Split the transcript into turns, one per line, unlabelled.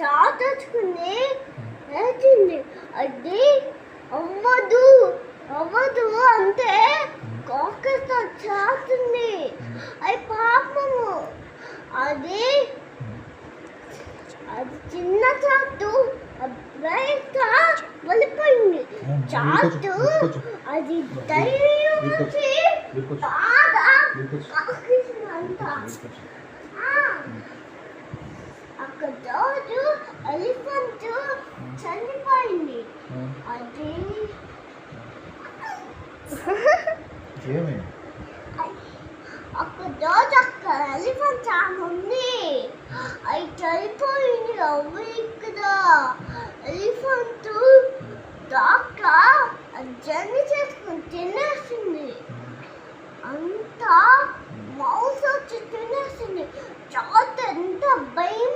చాచుకుని వేసింది. అది అవ్వదు అవ్వదు అంటే కాకతో చాతుంది. అది పాపము. అది చిన్న చాటు బ్రైట్గా వెళ్ళిపోయింది. చాటు అది ధైర్యం నుంచి బాగా కాకిందంట. అక్కడ రోజు ఎలిఫెంట్ చనిపోయింది. అది అక్కడ రోజు అక్కడ ఎలిఫెంట్ చాలా ఉంది. అది చనిపోయింది. అవి ఇక్కడ ఎలిఫెంట్ డాక్టర్ జర్నీ చేసుకుని తినేసింది. అంతా మౌస్ వచ్చి తినేసింది. చాలా ఎంత భయం